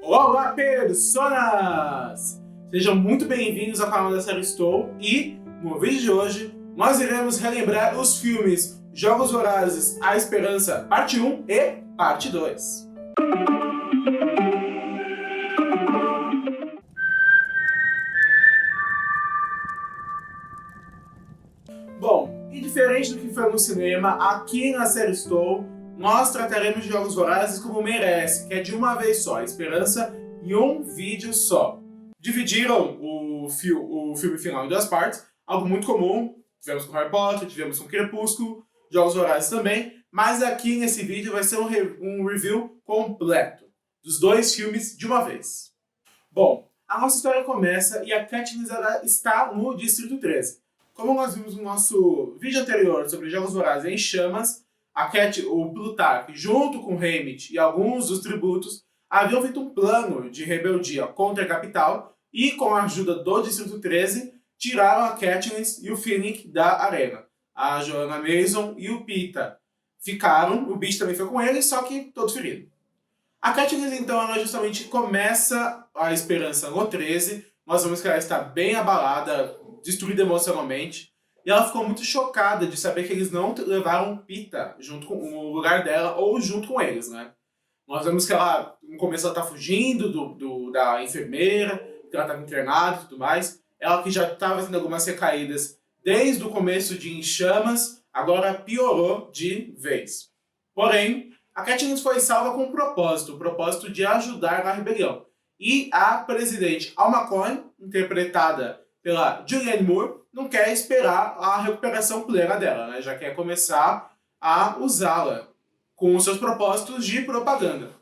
Olá, personas! Sejam muito bem-vindos ao canal da série Estou e, no vídeo de hoje, nós iremos relembrar os filmes Jogos Vorazes, A Esperança, parte 1 e parte 2. Bom, e diferente do que foi no cinema, aqui na série Estou, nós trataremos de Jogos Vorazes como merece, que é de uma vez só, A Esperança, em um vídeo só. Dividiram o filme final em duas partes, algo muito comum, tivemos com Harry Potter, tivemos com Crepúsculo, Jogos Vorazes também, mas aqui nesse vídeo vai ser um review completo dos dois filmes de uma vez. Bom, a nossa história começa e a Katniss está no Distrito 13. Como nós vimos no nosso vídeo anterior sobre Jogos Vorazes em Chamas, o Plutarch, junto com Haymitch e alguns dos tributos, haviam feito um plano de rebeldia contra a capital e, com a ajuda do Distrito 13, tiraram a Katniss e o Finnick da arena. A Johanna Mason e o Peeta ficaram, o Beast também foi com eles, só que todo ferido. A Katniss, então, ela justamente começa a Esperança no 13, nós vemos que ela está bem abalada, destruída emocionalmente, e ela ficou muito chocada de saber que eles não levaram Peeta junto com o lugar dela ou junto com eles, né? Nós vemos que ela, no começo, ela tá fugindo da enfermeira, que ela estava internada e tudo mais. Ela que já estava tendo algumas recaídas desde o começo de Em Chamas, agora piorou de vez. Porém, a Katniss foi salva com um propósito, o propósito de ajudar na rebelião. E a presidente Alma Coin, interpretada pela Julianne Moore, não quer esperar a recuperação plena dela, né? Já quer começar a usá-la com os seus propósitos de propaganda.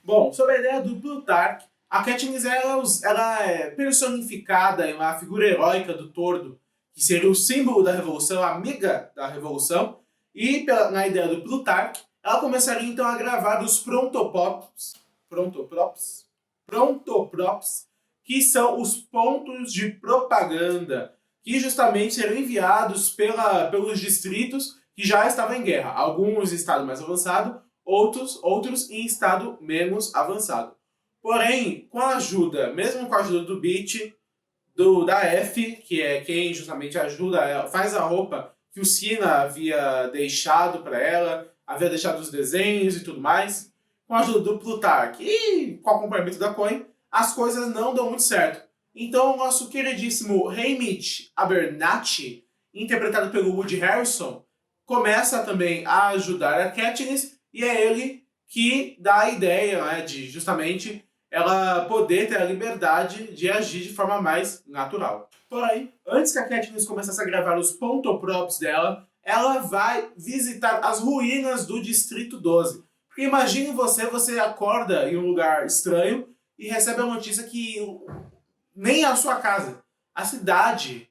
Bom, sobre a ideia do Plutarch, a Katniss ela é personificada em uma figura heróica do Tordo, que seria o símbolo da Revolução, a amiga da Revolução, e na ideia do Plutarch, ela começaria então a gravar os Prontoprops, que são os pontos de propaganda, que justamente serão enviados pelos distritos que já estavam em guerra. Alguns em estado mais avançado, outros em estado menos avançado. Porém, mesmo com a ajuda do Beat, da F, que é quem justamente ajuda ela, faz a roupa que o Sina havia deixado para ela, havia deixado os desenhos e tudo mais, com a ajuda do Plutarch e com o acompanhamento da Coin, as coisas não dão muito certo. Então o nosso queridíssimo Haymitch Abernathy, interpretado pelo Woody Harrelson, começa também a ajudar a Katniss, e é ele que dá a ideia, né, de justamente ela poder ter a liberdade de agir de forma mais natural. Porém, antes que a Katniss começasse a gravar os pontoprops dela, ela vai visitar as ruínas do Distrito 12. Porque imagine você acorda em um lugar estranho e recebe a notícia que nem a sua casa, a cidade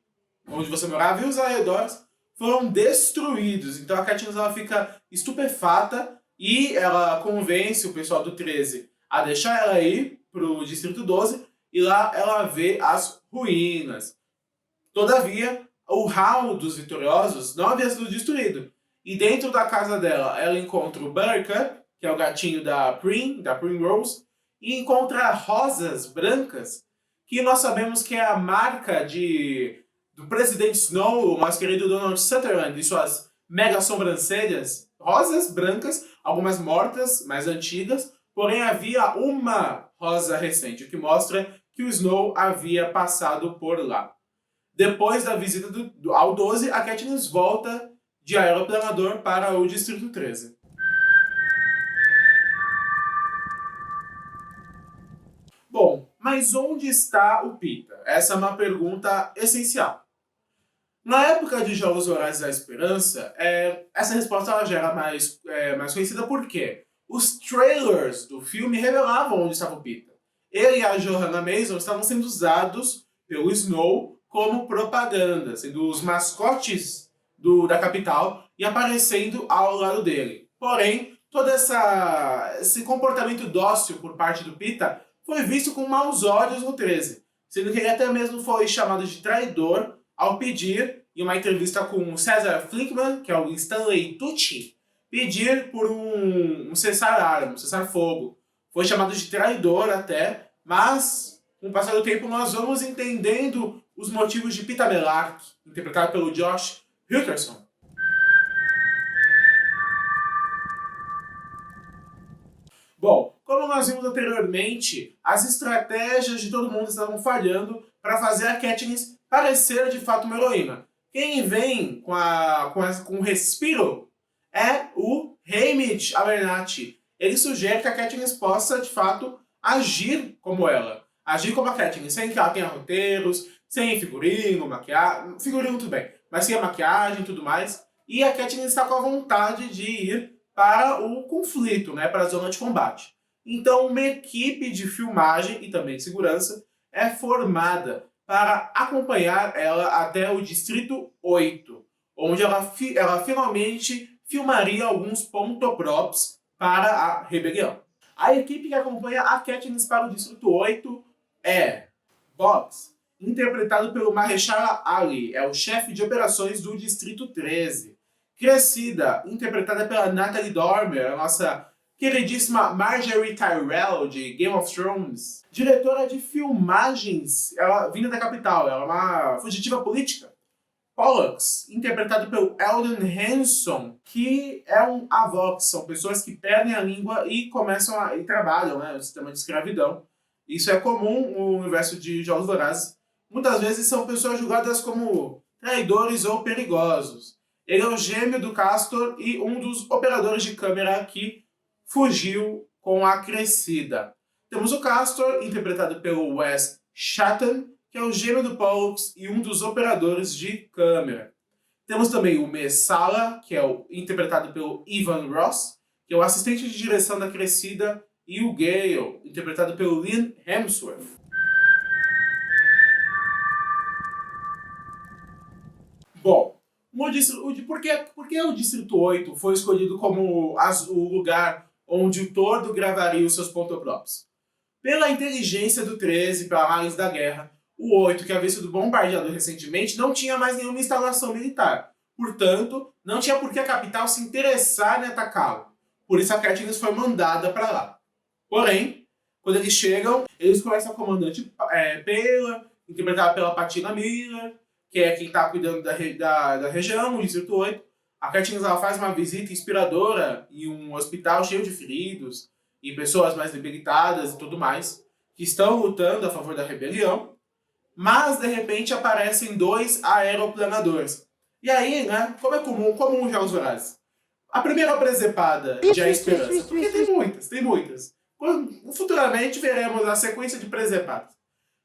onde você morava e os arredores foram destruídos. Então a Katniss ela fica estupefata e ela convence o pessoal do 13 a deixar ela ir pro Distrito 12 e lá ela vê as ruínas. Todavia, o Hall dos Vitoriosos não havia sido destruído. E dentro da casa dela, ela encontra o Buttercup, que é o gatinho da Primrose, e encontra rosas brancas, que nós sabemos que é a marca do presidente Snow, o nosso querido Donald Sutherland, e suas mega sobrancelhas. Rosas brancas, algumas mortas, mais antigas, porém havia uma rosa recente, o que mostra que o Snow havia passado por lá. Depois da visita ao 12, a Katniss volta de aeroplanador para o Distrito 13. Bom, mas onde está o Peeta? Essa é uma pergunta essencial. Na época de Jogos Vorazes da Esperança, essa resposta ela já era mais conhecida porque os trailers do filme revelavam onde estava o Peeta. Ele e a Johanna Mason estavam sendo usados pelo Snow como propaganda, sendo os mascotes da capital e aparecendo ao lado dele. Porém, todo esse comportamento dócil por parte do Peeta foi visto com maus olhos no 13, sendo que ele até mesmo foi chamado de traidor ao pedir, em uma entrevista com César Flinkman, que é o Stanley Tucci, pedir por um cessar-arma, um cessar-fogo. Foi chamado de traidor até, mas com o passar do tempo nós vamos entendendo os motivos de Peeta Mellark, interpretado pelo Josh Hutcherson. Bom, como nós vimos anteriormente, as estratégias de todo mundo estavam falhando para fazer a Katniss parecer de fato uma heroína. Quem vem com o respiro é o Haymitch Abernathy. Ele sugere que a Katniss possa, de fato, agir como ela. Agir como a Katniss, sem que ela tenha roteiros, sem figurino, maquiagem... Figurino tudo bem, mas sem a maquiagem e tudo mais. E a Katniss está com a vontade de ir para o conflito, né, para a zona de combate. Então, uma equipe de filmagem e também de segurança é formada para acompanhar ela até o Distrito 8, onde ela finalmente filmaria alguns pontoprops para a rebelião. A equipe que acompanha a Katniss para o Distrito 8 é Boggs, interpretado pelo Mahershala Ali, é o chefe de operações do Distrito 13. Cressida, interpretada pela Natalie Dormer, a nossa queridíssima Marjorie Tyrell, de Game of Thrones. Diretora de filmagens, ela vinda da capital, ela é uma fugitiva política. Pollux, interpretado pelo Eldon Henson, que é um avox, são pessoas que perdem a língua e e trabalham, né, no sistema de escravidão. Isso é comum no universo de Jogos Vorazes. Muitas vezes são pessoas julgadas como traidores ou perigosos. Ele é o gêmeo do Castor e um dos operadores de câmera que fugiu com a Cressida. Temos o Castor, interpretado pelo Wes Chatham, que é o gêmeo do Pollux e um dos operadores de câmera. Temos também o Messala, que é interpretado pelo Evan Ross, que é o assistente de direção da Cressida, e o Gale, interpretado pelo Liam Hemsworth. Bom, por que o Distrito 8 foi escolhido como o lugar onde o Tordo gravaria os seus pontoprops? Pela inteligência do 13, pela análise da guerra, o 8, que havia sido bombardeado recentemente, não tinha mais nenhuma instalação militar. Portanto, não tinha por que a capital se interessar em atacá-lo. Por isso a Katniss foi mandada para lá. Porém, quando eles chegam, eles conhecem a comandante Pela, interpretada pela Patina Miller, que é quem está cuidando da região, o Distrito 8. A Katniss faz uma visita inspiradora em um hospital cheio de feridos e pessoas mais debilitadas e tudo mais, que estão lutando a favor da rebelião, mas de repente aparecem 2 aeroplanadores. E aí, né, como é comum em Jogos Vorazes, a primeira presepada de A Esperança, porque tem muitas. Futuramente veremos a sequência de presepadas.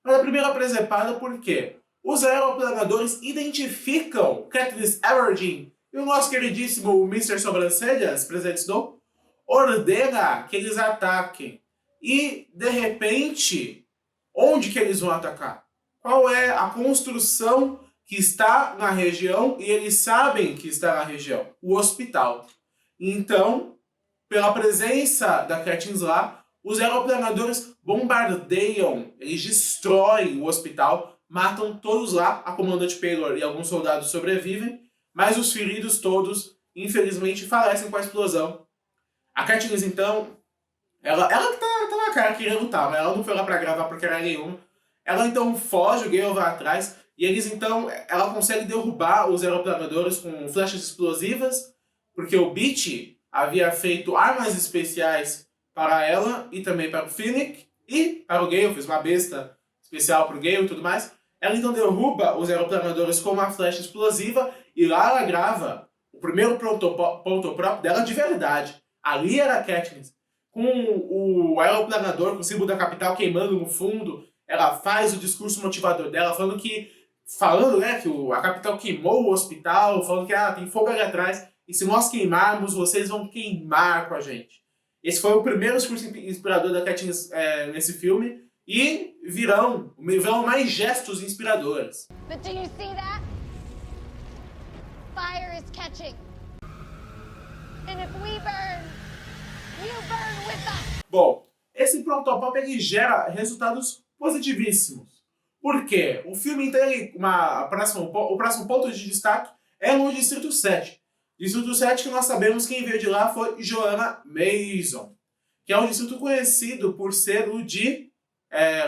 Mas a primeira presepada por quê? Os aeroplanadores identificam Katniss Everdeen e o nosso queridíssimo Mr. Sobrancelhas, presente Snow, ordena que eles ataquem. E, de repente, onde que eles vão atacar? Qual é a construção que está na região e eles sabem que está na região? O hospital. Então, pela presença da Katniss lá, os aeroplanadores bombardeiam, eles destroem o hospital, matam todos lá, a comandante Paylor e alguns soldados sobrevivem, mas os feridos todos, infelizmente, falecem com a explosão. A Katniss, então, ela que tá na cara, queria lutar, mas ela não foi lá pra gravar porque era nenhuma. Ela então foge, o Gale vai atrás, e eles então, ela consegue derrubar os aeroplanadores com flechas explosivas, porque o Beetee havia feito armas especiais para ela e também para o Finnick e para o Gale, fez uma besta especial para o Gale e tudo mais. Ela então derruba os aeroplanadores com uma flecha explosiva e lá ela grava o primeiro pontoprop dela de verdade. Ali era a Katniss, com o aeroplanador, com o símbolo da capital queimando no fundo. Ela faz o discurso motivador dela, falando que a capital queimou o hospital, falando que tem fogo ali atrás, e se nós queimarmos, vocês vão queimar com a gente. Esse foi o primeiro discurso inspirador da Katniss nesse filme, e virão mais gestos inspiradores. But do you see that? Fire is catching. And if we burn, you burn with us. Bom, esse protopop ele gera resultados positivíssimos. Por quê? O filme, então, o próximo ponto de destaque é no Distrito 7. Distrito 7 que nós sabemos quem veio de lá foi Joanna Mason, que é um distrito conhecido por ser o de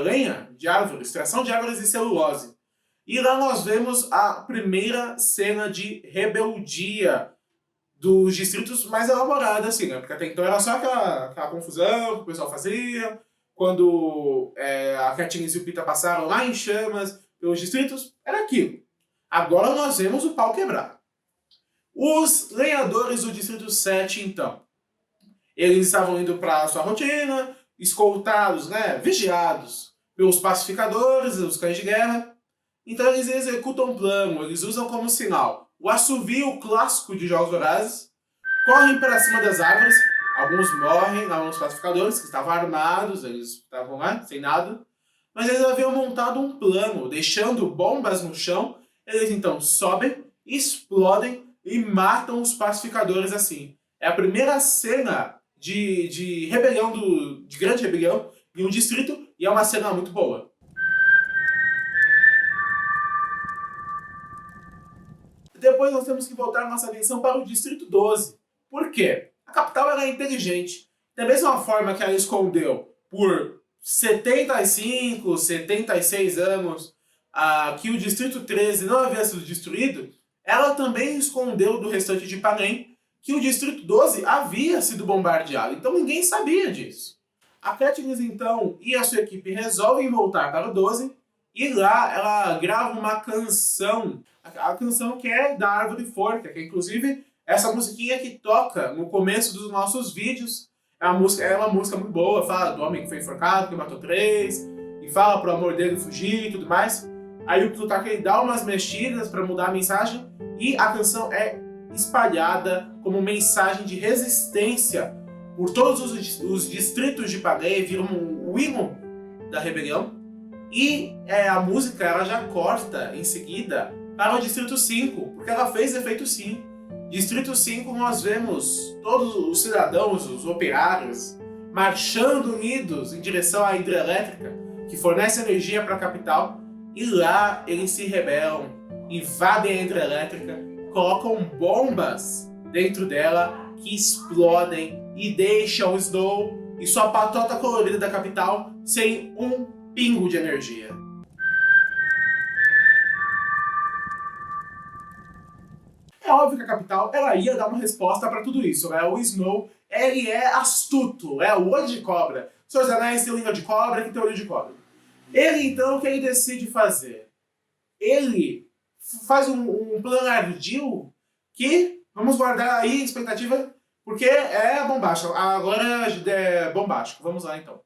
lenha, de árvores, extração de árvores e celulose. E lá nós vemos a primeira cena de rebeldia dos distritos mais elaborados, assim, né? Porque até então era só aquela confusão que o pessoal fazia, quando a Katniss e o Peeta passaram lá em chamas pelos distritos, era aquilo. Agora nós vemos o pau quebrar. Os lenhadores do Distrito 7, então, eles estavam indo para a sua rotina, escoltados, né, vigiados pelos pacificadores, os cães de guerra. Então eles executam um plano, eles usam como sinal o assovio clássico de Jogos Vorazes, correm para cima das árvores, alguns morrem, alguns pacificadores que estavam armados, eles estavam lá, sem nada, mas eles haviam montado um plano, deixando bombas no chão, eles então sobem, explodem e matam os pacificadores assim. É a primeira cena de rebelião, de grande rebelião, em um distrito, e é uma cena muito boa. Depois nós temos que voltar nossa atenção para o Distrito 12. Por quê? A capital era inteligente. Da mesma forma que ela escondeu por 75, 76 anos que o Distrito 13 não havia sido destruído, ela também escondeu do restante de Panem que o Distrito 12 havia sido bombardeado. Então ninguém sabia disso. A Katniss, então, e a sua equipe resolvem voltar para o 12 e lá ela grava uma canção. A canção que é da Árvore Forca, que é inclusive essa musiquinha que toca no começo dos nossos vídeos. É uma música muito boa, fala do homem que foi enforcado, que matou 3, e fala pro amor dele fugir e tudo mais. Aí o Plutarco ele dá umas mexidas para mudar a mensagem e a canção é espalhada como mensagem de resistência por todos os distritos de Panem, viram o hino da rebelião. E a música ela já corta em seguida para o Distrito 5, porque ela fez efeito sim. Distrito 5 nós vemos todos os cidadãos, os operários, marchando unidos em direção à hidrelétrica, que fornece energia para a capital, e lá eles se rebelam, invadem a hidrelétrica, colocam bombas dentro dela que explodem e deixam Snow e sua patota colorida da capital sem um pingo de energia. É óbvio que a capital ela ia dar uma resposta para tudo isso, né? O Snow ele é astuto, é o olho de cobra. Seus Anéis tem língua de cobra, que tem olho de cobra. Ele então, o que ele decide fazer? Ele faz um plano ardil que, vamos guardar aí a expectativa, porque é bombástico. Agora é bombástico. Vamos lá então.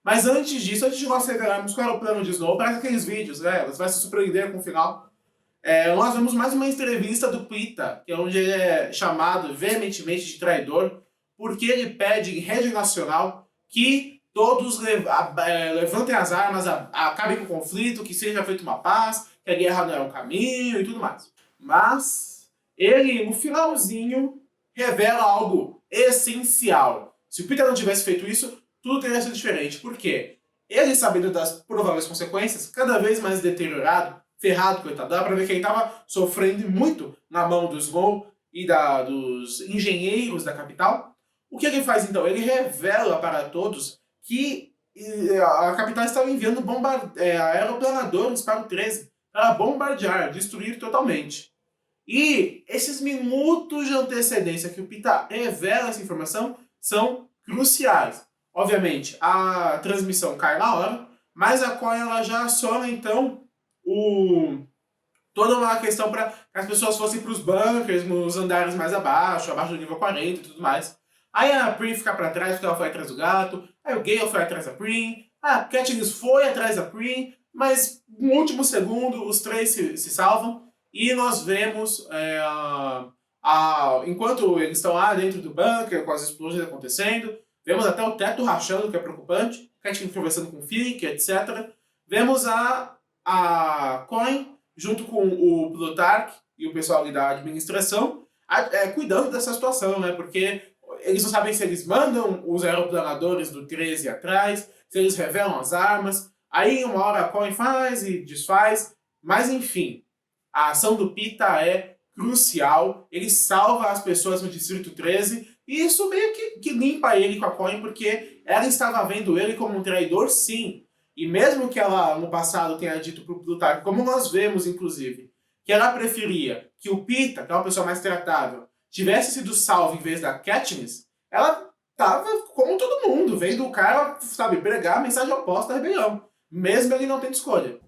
Mas antes disso, antes de nós revelarmos qual era o plano de Snow, parece aqueles vídeos, né? Você vai se surpreender com o final. Nós vemos mais uma entrevista do Peeta, que é onde ele é chamado veementemente de traidor, porque ele pede em rede nacional que todos levantem as armas, acabem com o conflito, que seja feita uma paz, que a guerra não é um caminho e tudo mais. Mas ele, no finalzinho, revela algo essencial. Se o Peeta não tivesse feito isso, tudo teria sido diferente. Por quê? Ele, sabendo das prováveis consequências, cada vez mais deteriorado, ferrado, coitado, dá pra ver que ele tava sofrendo muito na mão do Snow e dos engenheiros da capital. O que ele faz então? Ele revela para todos que a capital estava enviando aeroplanadores para o 13 para bombardear, destruir totalmente. E esses minutos de antecedência que o Peeta revela essa informação são cruciais. Obviamente, a transmissão cai na hora, mas a Coin ela já aciona então toda uma questão para que as pessoas fossem para os bunkers, nos andares mais abaixo do nível 40 e tudo mais. Aí a Prim fica para trás porque ela foi atrás do gato, aí o Gale foi atrás da Prim, a Katniss foi atrás da Prim, mas no último segundo os três se salvam e nós vemos, enquanto eles estão lá dentro do bunker com as explosões acontecendo, vemos até o teto rachando, que é preocupante, Katniss conversando com o Finnick, etc. Vemos a Coin, junto com o Plutarch e o pessoal ali da administração, cuidando dessa situação, né? Porque eles não sabem se eles mandam os aeroplanadores do 13 atrás, se eles revelam as armas. Aí uma hora a Coin faz e desfaz, mas enfim, a ação do Peeta é crucial, ele salva as pessoas no Distrito 13, e isso meio que limpa ele com a Coin, porque ela estava vendo ele como um traidor, sim. E mesmo que ela, no passado, tenha dito pro Plutarco, como nós vemos, inclusive, que ela preferia que o Pita, que é uma pessoa mais tratável, tivesse sido salvo em vez da Katniss, ela tava, como todo mundo, vendo o cara, sabe, pregar a mensagem oposta à rebelião, mesmo ele não tendo escolha.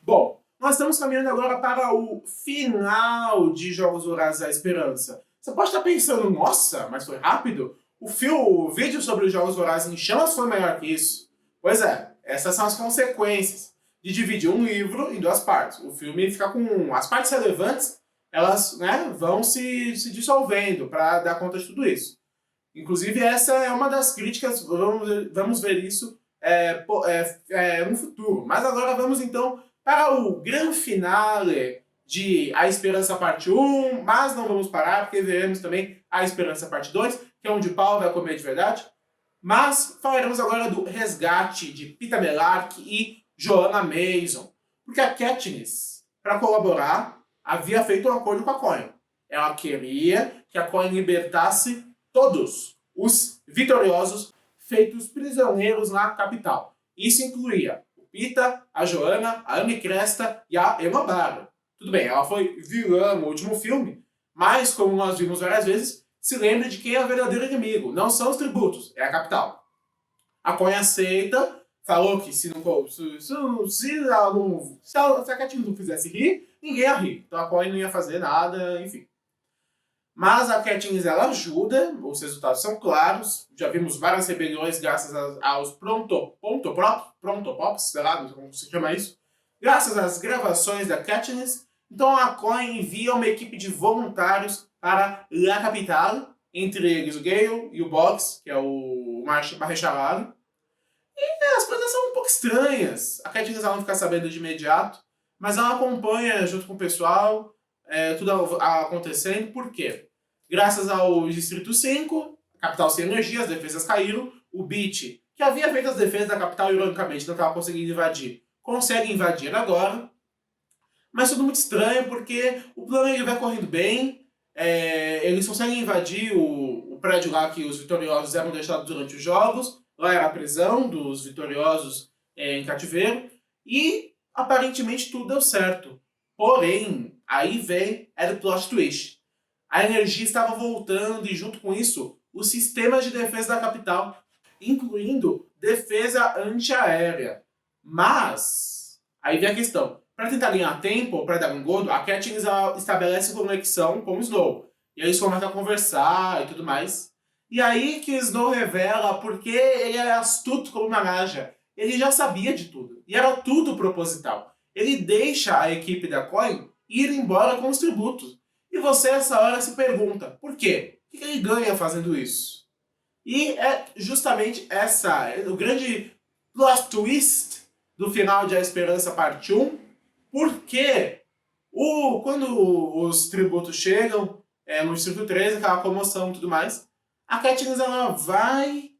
Bom, nós estamos caminhando agora para o final de Jogos Vorazes à Esperança. Você pode estar pensando, nossa, mas foi rápido? O vídeo sobre os Jogos Vorazes em Chamas foi melhor que isso? Pois é, essas são as consequências de dividir um livro em duas partes. O filme fica com as partes relevantes, elas, né, vão se dissolvendo para dar conta de tudo isso. Inclusive, essa é uma das críticas, vamos ver isso no futuro. Mas agora vamos então para o grande finale de A Esperança Parte 1, mas não vamos parar, porque veremos também A Esperança Parte 2, que é onde o pau vai comer de verdade. Mas falaremos agora do resgate de Peeta Mellark e Johanna Mason. Porque a Katniss, para colaborar, havia feito um acordo com a Coin. Ela queria que a Coin libertasse todos os vitoriosos feitos prisioneiros na capital. Isso incluía o Peeta, a Johanna, a Amy Cresta e a Emma Barra. Tudo bem, ela foi vilã no último filme, mas como nós vimos várias vezes, se lembre de quem é o verdadeiro inimigo. Não são os tributos, é a capital. A Coin aceita, falou que se a Katniss não fizesse rir, ninguém ia rir. Então a Coin não ia fazer nada, enfim. Mas a Katniss, ela ajuda, os resultados são claros. Já vimos várias rebeliões graças aos prontopops, sei lá, como se chama isso. Graças às gravações da Katniss. Então a Coin envia uma equipe de voluntários para a capital, entre eles o Gale e o Boggs, que é o Marechal. E as coisas são um pouco estranhas. A Katniss não fica sabendo de imediato, mas ela acompanha junto com o pessoal tudo acontecendo. Por quê? Graças ao Distrito 5, a capital sem energia, as defesas caíram, o Beat, que havia feito as defesas da capital ironicamente, não estava conseguindo invadir, consegue invadir agora. Mas tudo muito estranho, porque o plano ele vai correndo bem, eles conseguem invadir o prédio lá que os vitoriosos eram deixados durante os jogos, lá era a prisão dos vitoriosos em cativeiro, e aparentemente tudo deu certo. Porém, aí era o plot twist. A energia estava voltando e junto com isso, os sistemas de defesa da capital, incluindo defesa antiaérea. Mas, aí vem a questão. Para tentar ganhar tempo, para dar um engodo, a Katniss estabelece conexão com o Snow. E aí eles começam a conversar e tudo mais. E aí que o Snow revela porque ele é astuto como uma naja. Ele já sabia de tudo. E era tudo proposital. Ele deixa a equipe da Coin ir embora com os tributos. E você, essa hora, se pergunta, por quê? O que ele ganha fazendo isso? E é justamente o grande plot twist do final de A Esperança Parte 1, porque quando os tributos chegam no Distrito 13, aquela comoção e tudo mais, a Katniss ela vai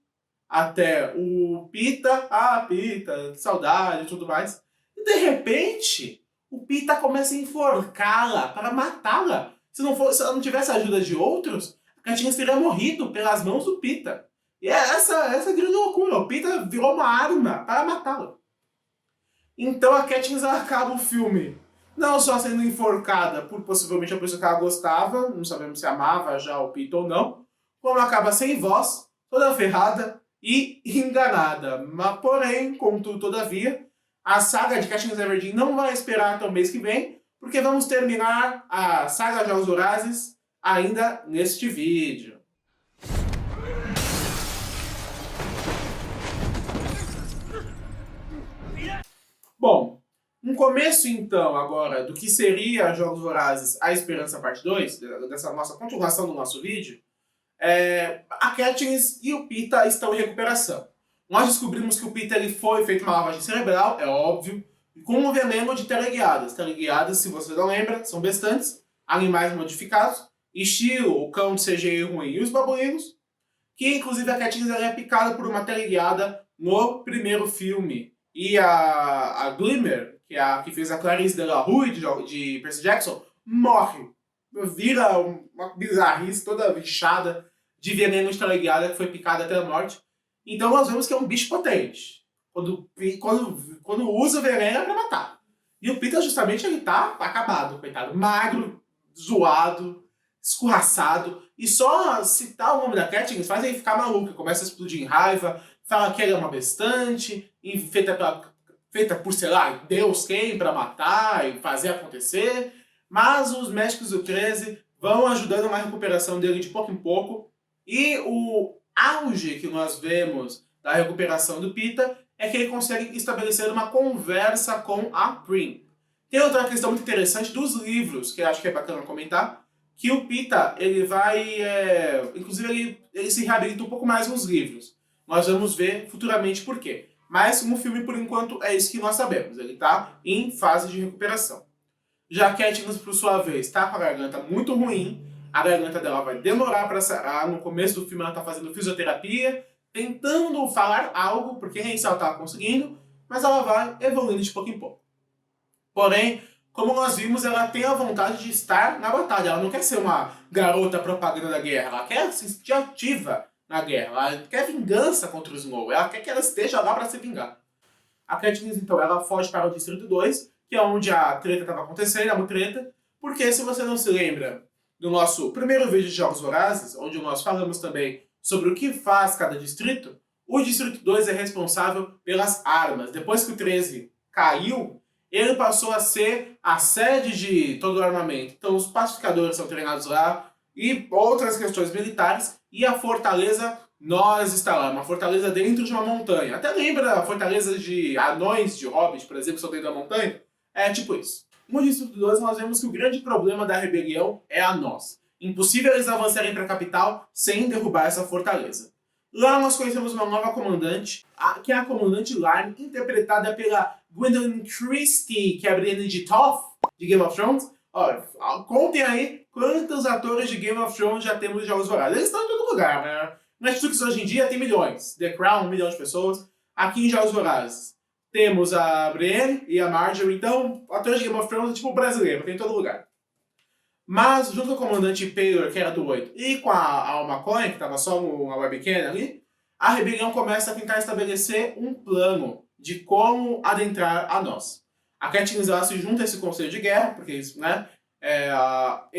até o Peeta, Peeta, que saudade e tudo mais, e de repente o Peeta começa a enforcá-la para matá-la. Se ela não tivesse a ajuda de outros, a Katniss teria morrido pelas mãos do Peeta. E essa grande loucura, o Peeta virou uma arma para matá-la. Então a Katniss acaba o filme não só sendo enforcada por possivelmente a pessoa que ela gostava, não sabemos se amava já o Peeta ou não, como acaba sem voz, toda ferrada e enganada. Mas porém, contudo, todavia, a saga de Katniss Everdeen não vai esperar até o mês que vem, porque vamos terminar a saga de Jogos Vorazes ainda neste vídeo. Bom, um começo então agora do que seria Jogos Vorazes A Esperança Parte 2, dessa nossa continuação do nosso vídeo, a Katniss e o Peeta estão em recuperação. Nós descobrimos que o Peeta ele foi feito uma lavagem cerebral, é óbvio, com um veneno de teleguiadas. Teleguiadas, se você não lembra, são bestantes, animais modificados, estilo o cão de CGI ruim e os babuínos, que inclusive a Katniss é picada por uma teleguiada no primeiro filme. E a Glimmer, que é a que fez a Clarice Delarue de Percy Jackson, morre. Vira uma bizarrice toda bichada de veneno de teleguiada que foi picada até a morte. Então nós vemos que é um bicho potente. Quando usa o veneno é pra matar. E o Peter, justamente, ele tá acabado, coitado. Magro, zoado, escorraçado. E só citar o nome da Katniss faz ele ficar maluco. Começa a explodir em raiva, fala que ela é uma bestante, feita por, sei lá, Deus quem, pra matar e fazer acontecer. Mas os médicos do 13 vão ajudando na recuperação dele de pouco em pouco. E o auge que nós vemos da recuperação do Peter é que ele consegue estabelecer uma conversa com a Prim. Tem outra questão muito interessante dos livros, que eu acho que é bacana comentar, que o Peter, ele vai... inclusive, ele se reabilita um pouco mais nos livros. Nós vamos ver futuramente por quê. Mas no filme, por enquanto, é isso que nós sabemos. Ele está em fase de recuperação. Já a Katniss, por sua vez, está com a garganta muito ruim. A garganta dela vai demorar para sarar. No começo do filme ela está fazendo fisioterapia, tentando falar algo, porque nem isso ela estava conseguindo, mas ela vai evoluindo de pouco em pouco. Porém, como nós vimos, ela tem a vontade de estar na batalha. Ela não quer ser uma garota propaganda da guerra, ela quer se sentir ativa na guerra, ela quer vingança contra os Snow, ela quer que ela esteja lá para se vingar. A Katniss, então, ela foge para o Distrito 2, que é onde a treta estava acontecendo, a mutreta, porque se você não se lembra do nosso primeiro vídeo de Jogos Vorazes, onde nós falamos também sobre o que faz cada distrito, o Distrito 2 é responsável pelas armas. Depois que o 13 caiu, ele passou a ser a sede de todo o armamento. Então os pacificadores são treinados lá, e outras questões militares, e a fortaleza nós está lá, uma fortaleza dentro de uma montanha. Até lembra a fortaleza de anões de Hobbit, por exemplo, que são dentro da montanha? É tipo isso. No Distrito 2 nós vemos que o grande problema da rebelião é a nós. Impossível eles avançarem para a capital sem derrubar essa fortaleza. Lá nós conhecemos uma nova comandante, que é a comandante Lime, interpretada pela Gwendolyn Christie, que é a Brienne de Toth, de Game of Thrones. Olha, contem aí quantos atores de Game of Thrones já temos de Jogos Vorazes. Eles estão em todo lugar, né? Netflix hoje em dia tem milhões. The Crown, 1 milhão de pessoas. Aqui em Jogos Vorazes temos a Brienne e a Marjorie. Então, atores de Game of Thrones é tipo brasileiro, tem em todo lugar. Mas, junto com a comandante Paylor, que era do 8, e com a Alma Coin, que estava só uma webcam ali, a rebelião começa a tentar estabelecer um plano de como adentrar a nós. A Katniss se junta a esse conselho de guerra, porque isso, né? A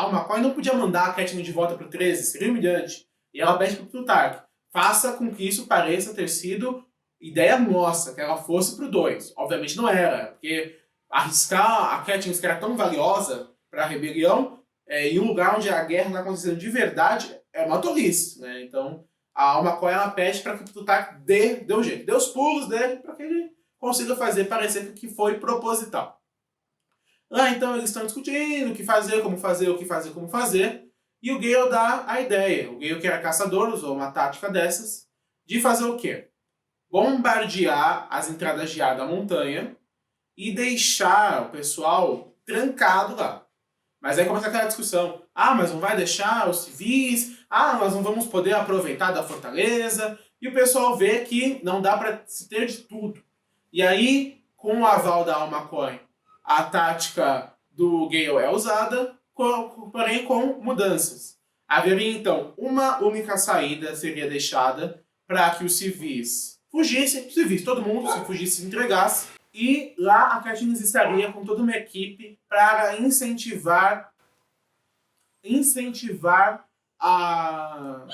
Alma Coin não podia mandar a Katniss de volta para o 13, seria humilhante. E ela pede para o Plutarch, faça com que isso pareça ter sido ideia nossa, que ela fosse para o 2. Obviamente não era, porque arriscar a Katniss, que era tão valiosa para a rebelião, em um lugar onde a guerra está acontecendo de verdade, é uma tolice, né? Então a Alma Coin, ela pede para que o Plutarch dê o jeito, dê os pulos dele para que ele consiga fazer parecer que foi proposital. Lá então eles estão discutindo o que fazer, como fazer, o que fazer, como fazer. E o Gale dá a ideia. O Gale, que era caçador, usou uma tática dessas, de fazer o quê? Bombardear as entradas de ar da montanha e deixar o pessoal trancado lá. Mas aí começa aquela discussão. Ah, mas não vai deixar os civis? Ah, nós não vamos poder aproveitar da fortaleza? E o pessoal vê que não dá para se ter de tudo. E aí, com o aval da Alma Coin, a tática do Gale é usada, porém com mudanças. Haveria então uma única saída seria deixada para que os civis fugissem, todo mundo, se fugisse, se entregasse, e lá a Katniss estaria com toda uma equipe para incentivar a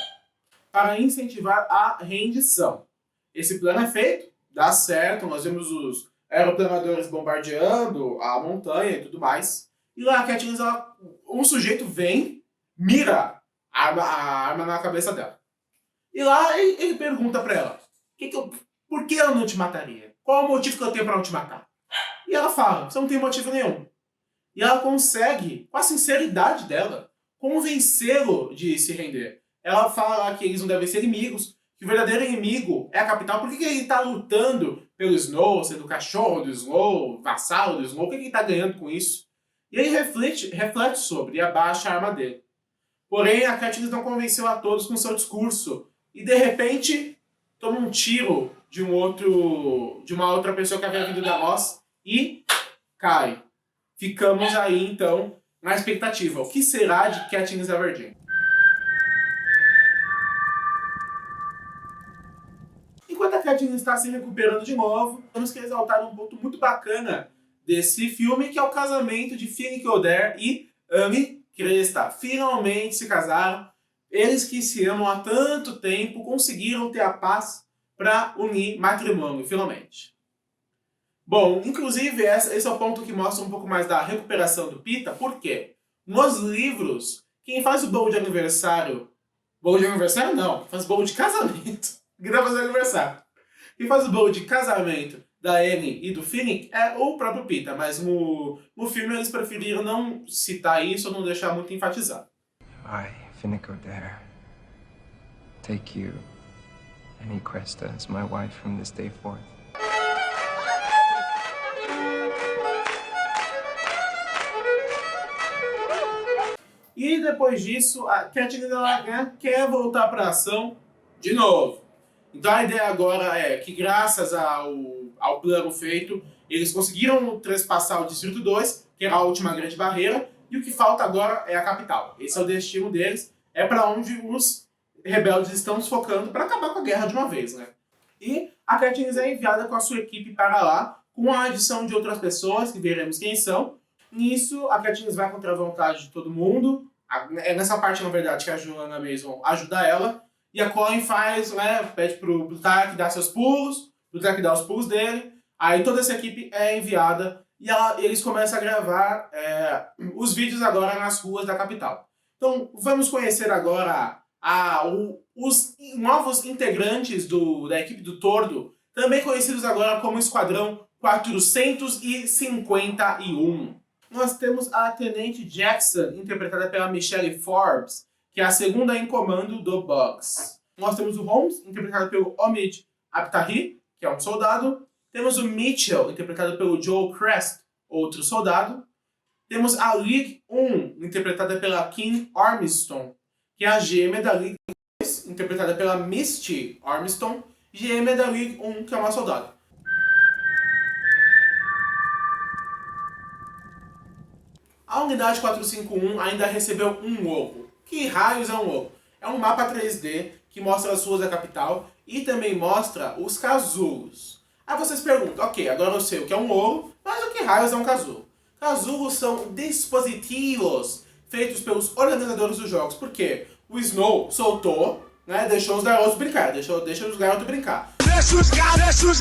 rendição. Esse plano é feito, dá certo, nós vemos os aeroplanadores bombardeando a montanha e tudo mais. E lá a Katniss, um sujeito vem, mira a arma na cabeça dela. E lá ele pergunta pra ela, por que eu não te mataria? Qual o motivo que eu tenho pra não te matar? E ela fala, você não tem motivo nenhum. E ela consegue, com a sinceridade dela, convencê-lo de se render. Ela fala que eles não devem ser inimigos, que o verdadeiro inimigo é a capital. Por que ele está lutando pelo Snow, sendo o cachorro do Snow, vassalo do Snow? O que ele está ganhando com isso? E ele reflete sobre e abaixa a arma dele. Porém, a Katniss não convenceu a todos com seu discurso. E de repente, toma um tiro de uma outra pessoa que havia vindo da voz e cai. Ficamos aí, então, na expectativa. O que será de Katniss Everdeen? Enquanto a Katniss está se recuperando de novo, temos que exaltar um ponto muito bacana desse filme, que é o casamento de Finnick Odair e Amy Cresta. Finalmente se casaram. Eles que se amam há tanto tempo conseguiram ter a paz para unir matrimônio, finalmente. Bom, inclusive esse é o ponto que mostra um pouco mais da recuperação do Peeta, porque nos livros, quem faz o bolo de aniversário... Bolo de aniversário não, faz bolo de casamento. Quem fazer aniversário. Quem faz o bolo de casamento da Annie e do Finnick é o próprio Peeta, mas no filme eles preferiram não citar isso ou não deixar muito enfatizado. I, Finnick Odair, take you, Annie Cresta, as my wife from this day forth. E depois disso, a Katniss quer voltar para a ação de novo. Então a ideia agora é que, graças ao plano feito, eles conseguiram trespassar o Distrito 2, que era a última grande barreira, e o que falta agora é a capital. Esse é o destino deles, é para onde os rebeldes estão se focando para acabar com a guerra de uma vez, né? E a Katniss é enviada com a sua equipe para lá, com a adição de outras pessoas, que veremos quem são. Nisso, a Katniss vai contra a vontade de todo mundo. É nessa parte, na verdade, que a Johanna mesmo ajuda ela. E a Coin faz, né, pede pro Plutarch dar seus pulos, o Plutarch dá os pulos dele. Aí toda essa equipe é enviada e eles começam a gravar os vídeos agora nas ruas da capital. Então, vamos conhecer agora os novos integrantes da equipe do Tordo, também conhecidos agora como Esquadrão 451. Nós temos a Tenente Jackson, interpretada pela Michelle Forbes, que é a segunda em comando do Bugs. Nós temos o Holmes, interpretado pelo Omid Abtahi, que é um soldado. Temos o Mitchell, interpretado pelo Joel Crest, outro soldado. Temos a League 1, interpretada pela Kim Armstrong, que é a gêmea da League 2, interpretada pela Misty Armstrong, gêmea da League 1, que é uma soldada. A unidade 451 ainda recebeu um ovo. Que raios é um ovo? É um mapa 3D que mostra as ruas da capital e também mostra os casulos. Aí vocês perguntam, ok, agora eu sei o que é um ovo, mas o que raios é um casulo? Casulos são dispositivos feitos pelos organizadores dos jogos, porque o Snow soltou, né, deixou os garotos brincar, deixa os garotos brincar. Deixa os garotos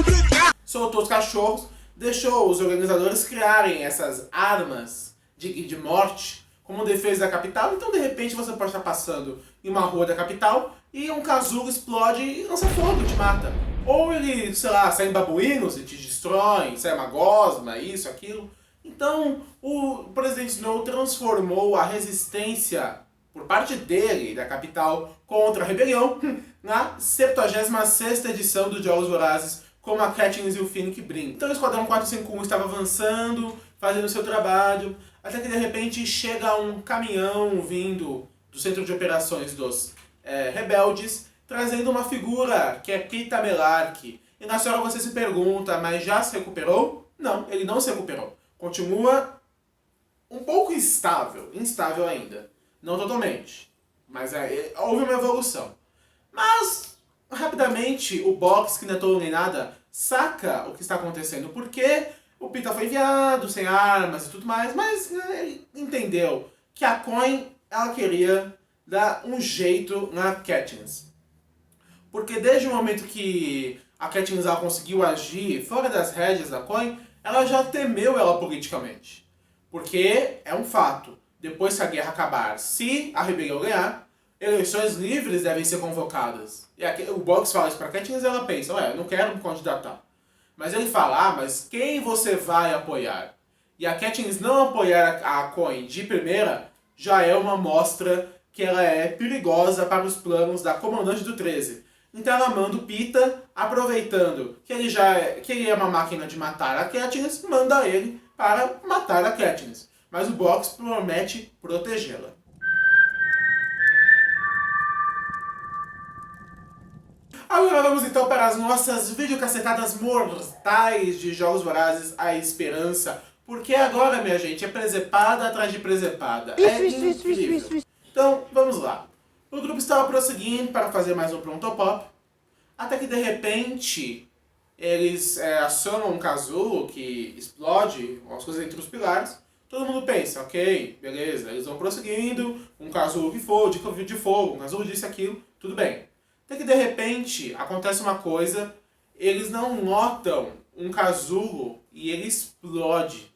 brincar! Soltou os cachorros, deixou os organizadores criarem essas armas de morte como defesa da capital. Então, de repente, você pode estar passando em uma rua da capital e um casulo explode e lança fogo, te mata. Ou ele, sei lá, sai em babuínos e te destrói, sai uma gosma, isso, aquilo. Então, o presidente Snow transformou a resistência por parte dele, da capital, contra a rebelião, na 76ª edição dos Jogos Vorazes, como a Katniss e o Finnick brincam. Então o Esquadrão 451 estava avançando, fazendo o seu trabalho, até que de repente chega um caminhão vindo do centro de operações dos rebeldes, trazendo uma figura que é Peeta Mellark. E na hora você se pergunta, mas já se recuperou? Não, ele não se recuperou. Continua um pouco instável ainda. Não totalmente, mas houve uma evolução. Mas, rapidamente, o Box, que não é todo nem nada, saca o que está acontecendo, porque o Peeta foi enviado, sem armas e tudo mais, mas ele entendeu que a Coin, ela queria dar um jeito na Katniss. Porque desde o momento que a Katniss ela conseguiu agir fora das rédeas da Coin, ela já temeu ela politicamente. Porque é um fato, depois que a guerra acabar, se a rebelião ganhar, eleições livres devem ser convocadas. E aqui, o Box fala isso pra Katniss e ela pensa, eu não quero me candidatar. Mas ele fala, mas quem você vai apoiar? E a Katniss não apoiar a Coin de primeira já é uma mostra que ela é perigosa para os planos da comandante do 13. Então ela manda o Peeta, aproveitando que ele é uma máquina de matar a Katniss, manda ele para matar a Katniss. Mas o Box promete protegê-la. Agora vamos então para as nossas videocacetadas mortais de Jogos Vorazes, a Esperança. Porque agora, minha gente, é presepada atrás de presepada. É incrível. Então, vamos lá. O grupo estava prosseguindo para fazer mais um Prontopop, até que de repente eles acionam um casulo que explode as coisas entre os pilares. Todo mundo pensa, ok, beleza, eles vão prosseguindo, um casulo que for, de fogo, um casulo disso e aquilo, tudo bem. Até que de repente acontece uma coisa, eles não notam um casulo e ele explode.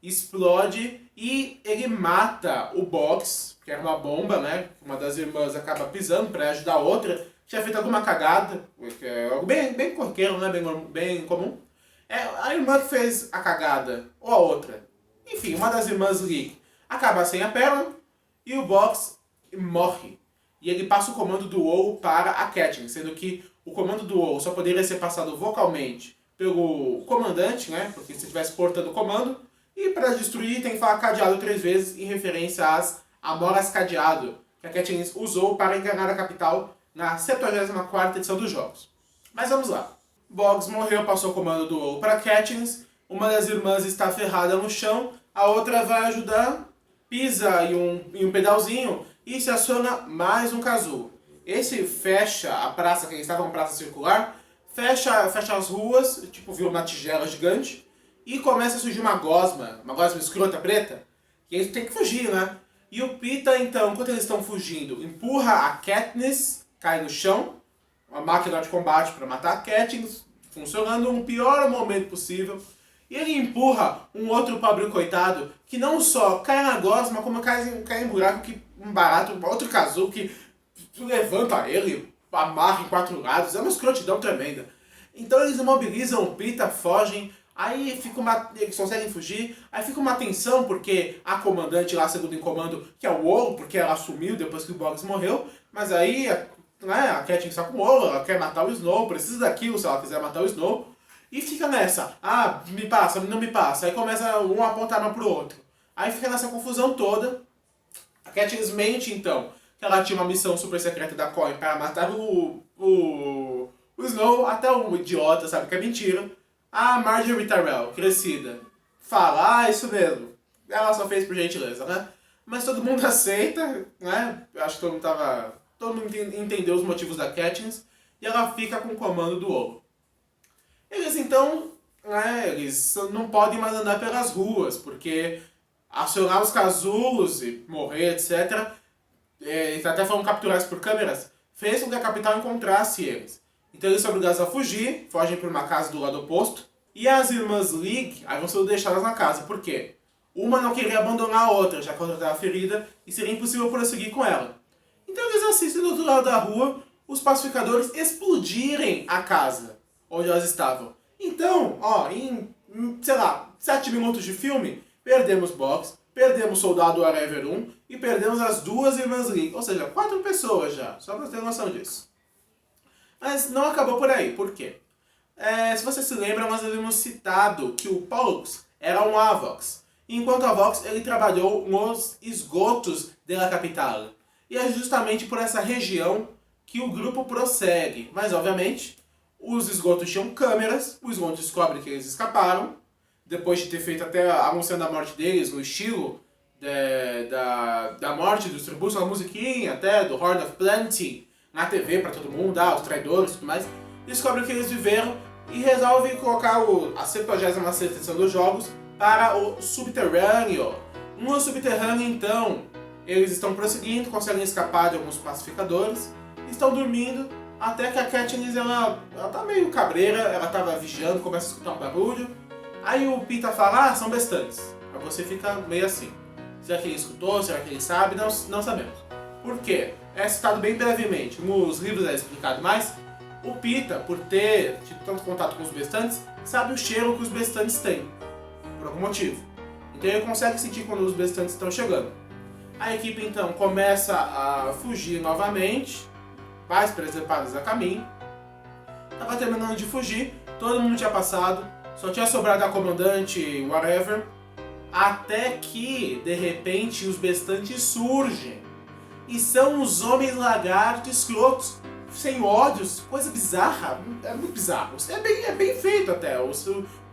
Explode e ele mata o Box, que era uma bomba, né? Uma das irmãs acaba pisando para ajudar a outra, que tinha feito alguma cagada, que é algo bem corriqueiro, né? Bem comum. A irmã que fez a cagada, ou a outra. Enfim, uma das irmãs League acaba sem a pérola e o Box morre. E ele passa o comando do WoW para a Katniss, sendo que o comando do WoW só poderia ser passado vocalmente pelo comandante, né? Porque se estivesse portando o comando. E para destruir tem que falar cadeado 3 vezes em referência às Amoras Cadeado, que a Katniss usou para enganar a capital na 74ª edição dos jogos. Mas vamos lá. Boggs morreu, passou o comando do WoW para Katniss, uma das irmãs está ferrada no chão, a outra vai ajudar, pisa em um pedalzinho e se aciona mais um casulo. Esse fecha a praça, que estava uma praça circular, fecha as ruas, tipo viu uma tigela gigante, e começa a surgir uma gosma escrota preta, e eles têm que fugir, né? E o Pita, então, enquanto eles estão fugindo, empurra a Katniss, cai no chão, uma máquina de combate para matar a Katniss, funcionando no pior momento possível. E ele empurra um outro pobre coitado, que não só cai na gosma, como cai em buraco, que um barato, outro casulo que levanta ele, amarra em 4 lados, é uma escrotidão tremenda. Então eles imobilizam o Pita, fogem. Aí eles conseguem fugir, aí fica uma tensão porque a comandante lá, segundo em comando, que é o Olo, porque ela assumiu depois que o Boggs morreu, mas aí a Katniss está com o Olo, ela quer matar o Snow, precisa daquilo se ela quiser matar o Snow, e fica nessa, me passa, não me passa, aí começa um a apontar uma pro outro. Aí fica nessa confusão toda, a Katniss mente então, que ela tinha uma missão super secreta da Coin para matar o Snow, até o idiota sabe que é mentira. A Marjorie Tyrell, crescida, fala, isso mesmo, ela só fez por gentileza, né? Mas todo mundo aceita, né? Eu acho que todo mundo entendeu os motivos da Katniss e ela fica com o comando do Olo. Eles então, eles não podem mais andar pelas ruas, porque acionar os casulos e morrer, etc., eles até foram capturados por câmeras, fez com que a capital encontrasse eles. Então eles são obrigados a fugir, fogem para uma casa do lado oposto. E as irmãs League aí vão ser deixadas na casa. Por quê? Uma não queria abandonar a outra, já que a outra estava ferida, e seria impossível prosseguir com ela. Então eles assistem do outro lado da rua os pacificadores explodirem a casa onde elas estavam. Então, em 7 minutos de filme, perdemos Boggs, perdemos Soldado Whatever 1 e perdemos as 2 irmãs League. Ou seja, 4 pessoas já, só para ter noção disso. Mas não acabou por aí, por quê? Se você se lembra, nós havíamos citado que o Pollux era um Avox. Enquanto Avox, ele trabalhou nos esgotos da capital. E é justamente por essa região que o grupo prossegue. Mas, obviamente, os esgotos tinham câmeras, o Snow descobre que eles escaparam, depois de ter feito até anunciando a morte deles, no estilo da morte dos tribus, uma musiquinha até, do Horn of Plenty, na TV pra todo mundo, os traidores e tudo mais, descobre que eles viveram e resolve colocar a 76ª edição dos jogos para o subterrâneo. No subterrâneo, então, eles estão prosseguindo, conseguem escapar de alguns pacificadores, estão dormindo, até que a Katniss, ela tá meio cabreira, ela tava vigiando, começa a escutar um barulho, aí o Pita fala, são bestantes. Aí você fica meio assim, será que ele escutou, será que ele sabe? Não sabemos. Por quê? É citado bem brevemente, nos livros é explicado mais. O Pita, por ter tido tanto contato com os bestantes, sabe o cheiro que os bestantes têm, por algum motivo. Então ele consegue sentir quando os bestantes estão chegando. A equipe então começa a fugir novamente, várias presepadas a caminho. Estava terminando de fugir, todo mundo tinha passado, só tinha sobrado a comandante, whatever, até que, de repente, os bestantes surgem. E são os homens lagartos escrotos, sem ódios, coisa bizarra, é muito bizarro. É bem feito até, o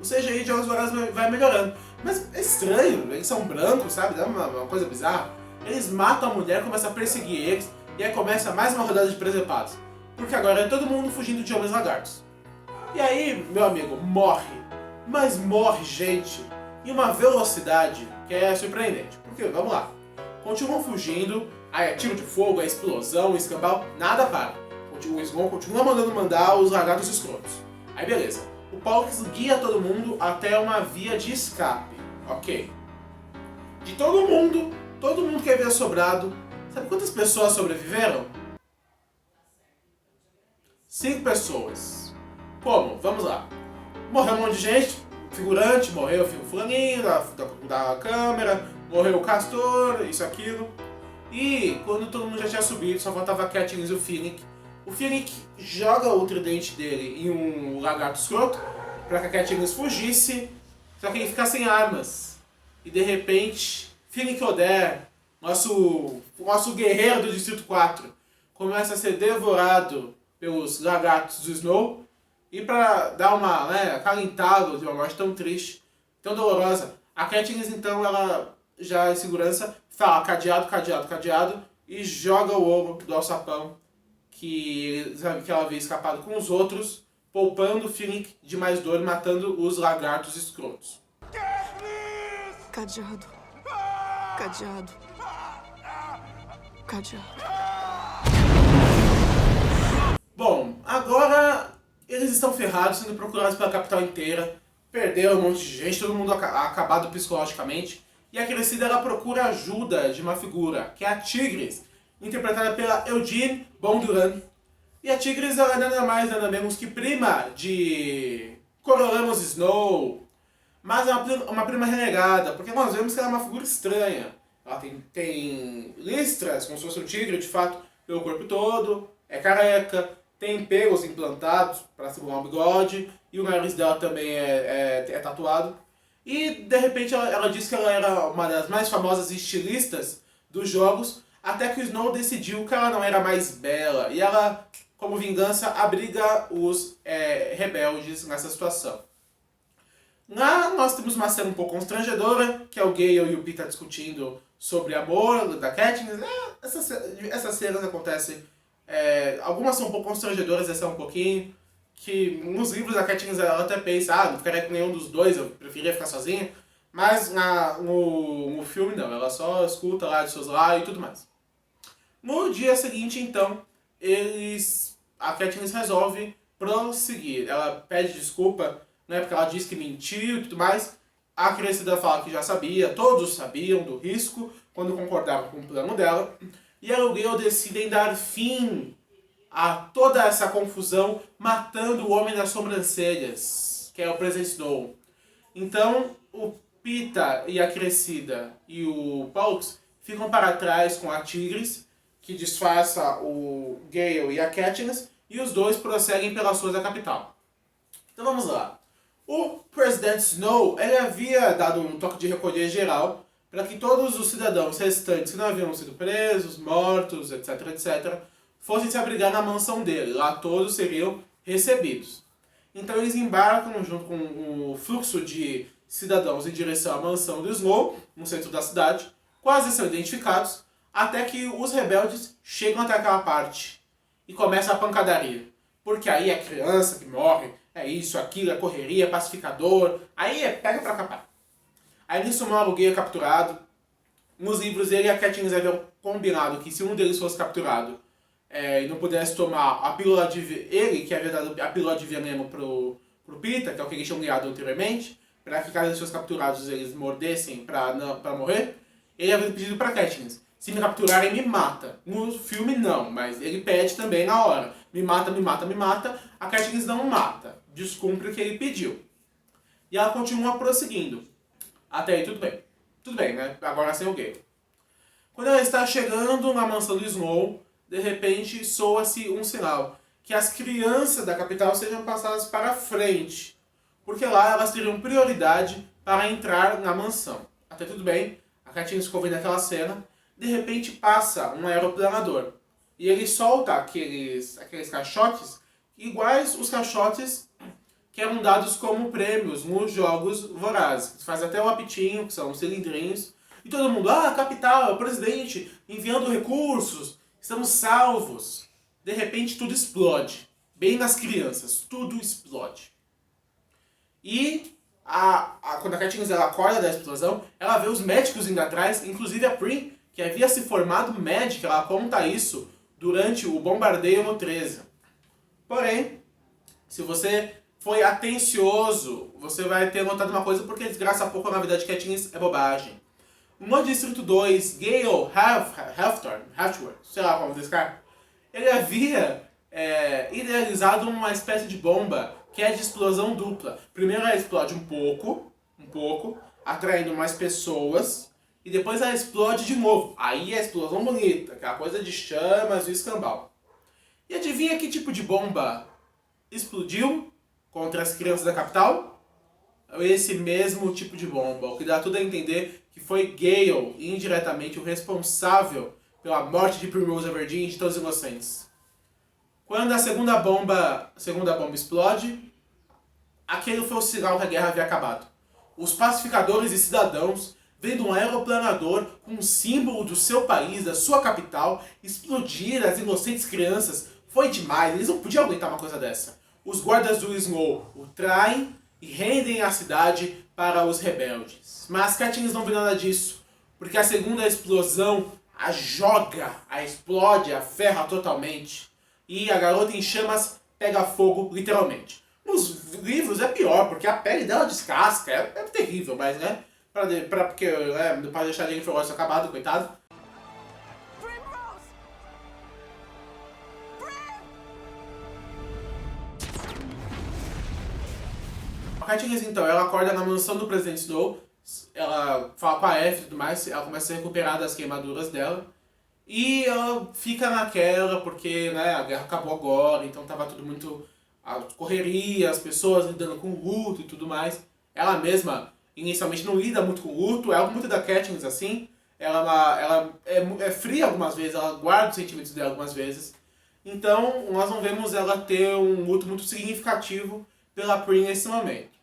CGI de Jogos Vorazes vai melhorando. Mas é estranho, eles são brancos, sabe? Dá uma coisa bizarra. Eles matam a mulher, começam a perseguir eles, e aí começa mais uma rodada de presepados. Porque agora é todo mundo fugindo de homens lagartos. E aí, meu amigo, morre. Mas morre gente em uma velocidade que é surpreendente. Porque, vamos lá, continuam fugindo, aí é tiro de fogo, é explosão, escambau, nada para. O Snow continua mandar os lagartos escrotos. Aí beleza, o Pollux guia todo mundo até uma via de escape, ok. De todo mundo que havia sobrado, sabe quantas pessoas sobreviveram? 5 pessoas. Como? Vamos lá. Morreu um monte de gente, figurante, morreu o fulaninho da câmera, morreu o Castor, isso, aquilo. E quando todo mundo já tinha subido, só faltava a Katniss e o Finnick. O Finnick joga o tridente dele em um lagarto escroto, para que a Katniss fugisse, só que ele fica sem armas. E de repente, Finnick Odair, nosso guerreiro do Distrito 4, começa a ser devorado pelos lagartos do Snow. E para dar uma acalentá-lo de uma morte tão triste, tão dolorosa, a Katniss então, ela já em segurança, fala cadeado, e joga o ouro do alçapão que ela havia escapado com os outros, poupando o Finnick de mais dor, matando os lagartos escrotos. Cadeado. Bom, agora eles estão ferrados, sendo procurados pela capital inteira, perderam um monte de gente, todo mundo acabado psicologicamente, e a Crescida ela procura ajuda de uma figura, que é a Tigris, interpretada pela Eugene Bondurant. E a Tigris ela é nada mais nada menos que prima de Coriolanus Snow, mas é uma prima renegada, porque nós vemos que ela é uma figura estranha. Ela tem listras, como se fosse um tigre de fato, pelo corpo todo, é careca, tem pelos implantados para segurar o bigode, e o nariz dela também é tatuado. E de repente ela disse que ela era uma das mais famosas estilistas dos jogos, até que o Snow decidiu que ela não era mais bela, e ela, como vingança, abriga os rebeldes nessa situação. Lá nós temos uma cena um pouco constrangedora, que é o Gale e o Peeta discutindo sobre amor da Katniss. Essas cenas acontecem, algumas são um pouco constrangedoras, essa é um pouquinho, que nos livros a Katniss ela até pensa, não ficaria com nenhum dos dois, eu preferia ficar sozinha, mas no filme não, ela só escuta lá de seus lá e tudo mais. No dia seguinte, então, a Katniss resolve prosseguir. Ela pede desculpa, né, porque ela diz que mentiu e tudo mais. A Crescida fala que já sabia, todos sabiam do risco quando concordavam com o plano dela. E a Gale decidem dar fim a toda essa confusão, matando o Homem das Sobrancelhas, que é o Presidente Snow. Então, o Peeta e a Crescida e o Pollux ficam para trás com a Tigris, que disfarça o Gale e a Katniss, e os dois prosseguem pelas ruas da capital. Então vamos lá. O Presidente Snow ele havia dado um toque de recolher geral para que todos os cidadãos restantes que não haviam sido presos, mortos, etc., fossem se abrigar na mansão dele. Lá todos seriam recebidos. Então eles embarcam junto com o fluxo de cidadãos em direção à mansão do Snow, no centro da cidade, quase são identificados, até que os rebeldes chegam até aquela parte e começa a pancadaria. Porque aí é criança que morre, é isso, aquilo, é correria, é pacificador, aí pega pra capar. Aí nisso o Gale é capturado. Nos livros ele e a Katniss haviam combinado que se um deles fosse capturado e não pudesse tomar a pílula de veneno, ele que havia dado a pílula de veneno pro Peeta, que é o que eles tinham criado anteriormente, para que caso eles fossem capturados eles mordessem pra morrer, ele havia pedido pra Katniss: se me capturarem, me mata. No filme não, mas ele pede também na hora: me mata, me mata, me mata. A Katniss não mata, descumpre o que ele pediu. E ela continua prosseguindo. Até aí tudo bem. Tudo bem, né? Agora sem o Gale. Quando ela está chegando na mansão do Snow, de repente soa-se um sinal: que as crianças da capital sejam passadas para frente, porque lá elas teriam prioridade para entrar na mansão. Até tudo bem, a Katniss ficou vendo aquela cena. De repente passa um aeroplanador. e ele solta aqueles caixotes iguais os caixotes que eram dados como prêmios nos Jogos Vorazes. Faz até o apitinho, que são os cilindrinhos, e todo mundo, capital, presidente, enviando recursos, estamos salvos. De repente tudo explode, bem nas crianças, tudo explode. E quando a Katniss ela acorda da explosão, ela vê os médicos indo atrás, inclusive a Prim, que havia se formado médica, ela conta isso durante o bombardeio no 13. Porém, se você foi atencioso, você vai ter notado uma coisa, porque desgraça pouco na vida de Katniss é bobagem. No Distrito 2, Gale Hathorne, sei lá como desse cara, ele havia idealizado uma espécie de bomba que é de explosão dupla. Primeiro ela explode um pouco, atraindo mais pessoas, e depois ela explode de novo. Aí é a explosão bonita, aquela coisa de chamas e escambau. E adivinha que tipo de bomba explodiu contra as crianças da capital? Esse mesmo tipo de bomba, o que dá tudo a entender que foi Gale, indiretamente, o responsável pela morte de Primrose Everdeen e de todos os inocentes. Quando a segunda bomba explode, aquele foi o sinal que a guerra havia acabado. Os pacificadores e cidadãos, vendo um aeroplanador com um símbolo do seu país, da sua capital, explodir as inocentes crianças, foi demais, eles não podiam aguentar uma coisa dessa. Os guardas do Snow o traem e rendem a cidade para os rebeldes. Mas Katniss não vê nada disso, porque a segunda explosão a joga, a explode, a ferra totalmente. E a garota em chamas pega fogo, literalmente. Nos livros é pior, porque a pele dela descasca, é terrível, mas né, porque para deixar a Jennifer Lawrence acabado, coitado. A Katniss, então, ela acorda na mansão do presidente Snow, ela fala com a F e tudo mais, ela começa a se recuperar das queimaduras dela, e ela fica naquela, porque né, a guerra acabou agora, então tava tudo muito correria, as pessoas lidando com luto e tudo mais. Ela mesma, inicialmente, não lida muito com luto, é algo muito da Katniss, assim, ela é fria algumas vezes, ela guarda os sentimentos dela algumas vezes, então nós não vemos ela ter um luto muito significativo pela Prim nesse momento.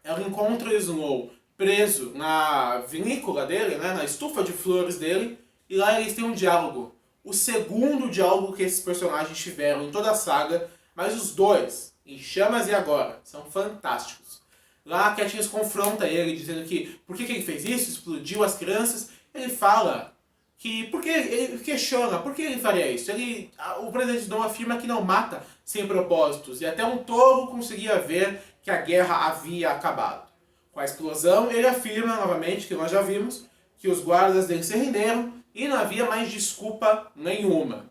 Ela encontra o Snow preso na vinícola dele, né, na estufa de flores dele, e lá eles têm um diálogo. O segundo diálogo que esses personagens tiveram em toda a saga, mas os dois, em Chamas e Agora, são fantásticos. Lá a Katniss confronta ele, dizendo que por que ele fez isso, explodiu as crianças. Ele fala que, ele questiona, por que ele faria isso? O presidente Snow afirma que não mata sem propósitos, e até um tolo conseguia ver que a guerra havia acabado. Com a explosão, ele afirma novamente, que nós já vimos, que os guardas dele se renderam e não havia mais desculpa nenhuma.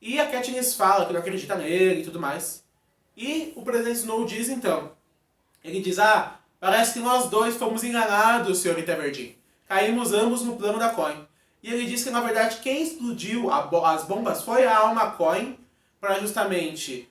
E a Katniss fala que não acredita nele e tudo mais. E o presidente Snow diz então, ele diz, parece que nós dois fomos enganados, senhorita Everdeen. Caímos ambos no plano da Coin. E ele diz que na verdade quem explodiu as bombas foi a Alma Coin, para justamente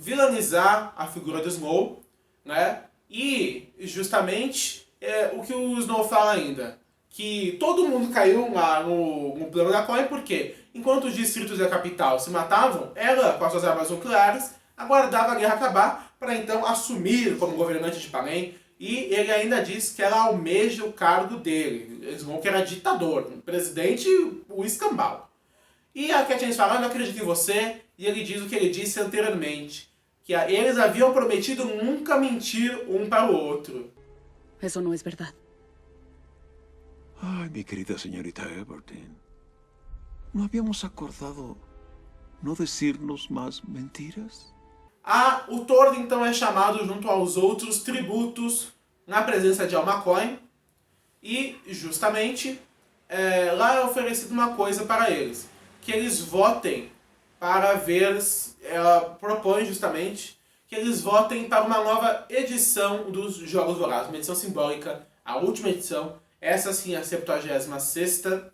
vilanizar a figura do Snow, né? E justamente o que o Snow fala ainda, que todo mundo caiu lá no plano da Coin, porque enquanto os distritos da capital se matavam, ela, com as suas armas nucleares, aguardava a guerra acabar para então assumir como governante de Panem. E ele ainda diz que ela almeja o cargo dele, Snow que era ditador, um presidente, o escambau. E a Katniss fala, eu não acredito em você, e ele diz o que ele disse anteriormente, que eles haviam prometido nunca mentir um para o outro. Eso no es verdad. Ay, mi querida señorita Everdeen, ¿no habíamos acordado no decirnos más mentiras? O Tordo então é chamado junto aos outros tributos na presença de Alma Coin, e justamente lá é oferecido uma coisa para eles, que eles votem para ver, ela propõe justamente que eles votem para uma nova edição dos Jogos Vorazes, uma edição simbólica, a última edição, essa sim a 76ª,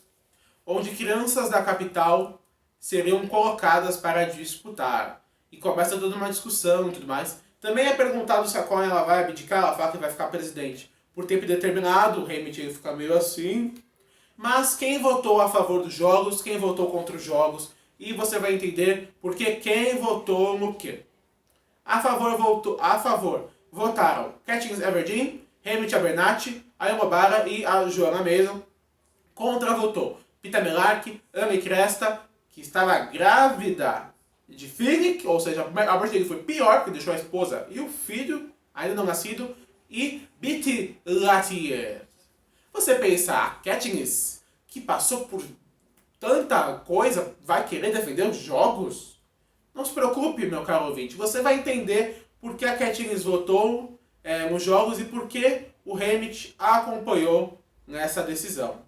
onde crianças da capital seriam colocadas para disputar. E começa toda uma discussão e tudo mais. Também é perguntado se a Coin ela vai abdicar, ela fala que vai ficar presidente por tempo determinado, o Hammett fica meio assim. Mas quem votou a favor dos jogos, quem votou contra os jogos, e você vai entender porque quem votou no quê. A favor votaram Katniss Everdeen, Hamid Abernathy, a Emma Barra e a Joanna Mason. Contra votou Peeta Mellark, Amy Cresta, que estava grávida de Finnick, ou seja, a morte dele foi pior, porque deixou a esposa e o filho ainda não nascido, e Bitty Latier. Você pensa, a Katniss, que passou por tanta coisa, vai querer defender os jogos? Não se preocupe, meu caro ouvinte, você vai entender por que a Katniss votou nos jogos e por que o Hamid a acompanhou nessa decisão.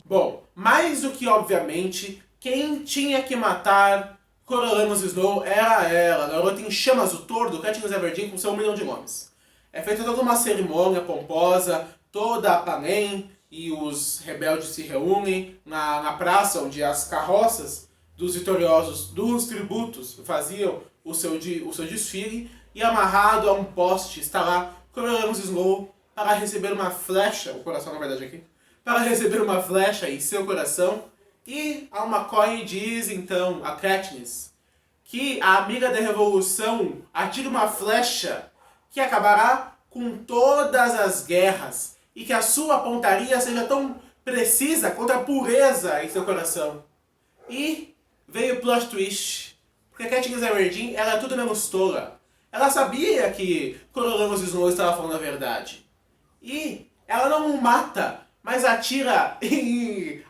Bom, mais do que obviamente, quem tinha que matar Coriolanus Snow era ela, a garota em chamas, o tordo, Katniss Everdeen com seu 1 milhão de nomes. É feita toda uma cerimônia pomposa, toda a Panem e os rebeldes se reúnem na praça onde as carroças dos vitoriosos dos tributos faziam o seu desfile, e amarrado a um poste está lá Coriolanus Snow para receber uma flecha, o coração na verdade aqui, para receber uma flecha em seu coração. E a McCoy diz então a Katniss que a amiga da revolução atira uma flecha que acabará com todas as guerras e que a sua pontaria seja tão precisa quanto a pureza em seu coração. E veio o plot twist, porque a Katniss Everdeen ela é tudo menos tola. Ela sabia que Coriolanus Snow estava falando a verdade. E ela não o mata, mas atira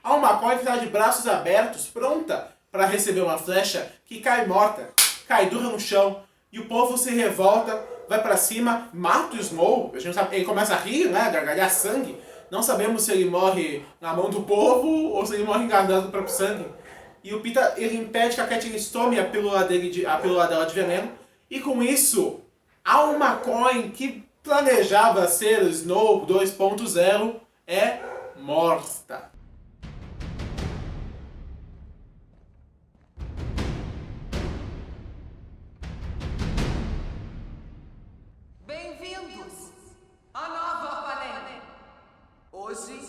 a uma McCoy que está de braços abertos, pronta para receber uma flecha, que cai morta, cai dura no chão, e o povo se revolta, vai para cima, mata o Snow, a gente sabe, ele começa a rir, né, gargalhar sangue, não sabemos se ele morre na mão do povo ou se ele morre enganado do próprio sangue. E o Peeta, ele impede que a Katniss tome a pílula dela de veneno, e com isso, a McCoy que planejava ser o Snow 2.0 é morta. Bem-vindos à nova Panem. Hoje,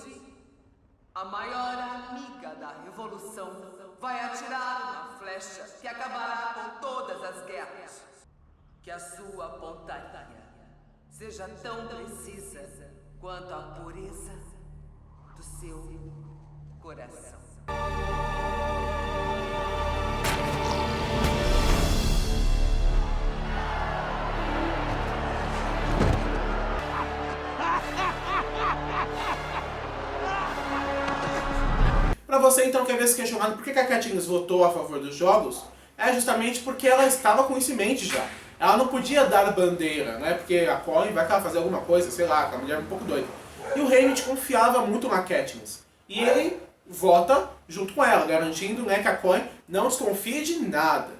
a maior amiga da revolução vai atirar uma flecha que acabará com todas as guerras. Que a sua pontaria seja tão precisa quanto a pureza do seu coração. Para você então que é se questionando por que a Katniss votou a favor dos jogos, é justamente porque ela estava com isso em mente já. Ela não podia dar bandeira, né? Porque a Colin vai fazer alguma coisa, sei lá, a mulher é um pouco doida. E o Hamid confiava muito na Katniss. E ele vota junto com ela, garantindo, né, que a Colin não desconfie de nada.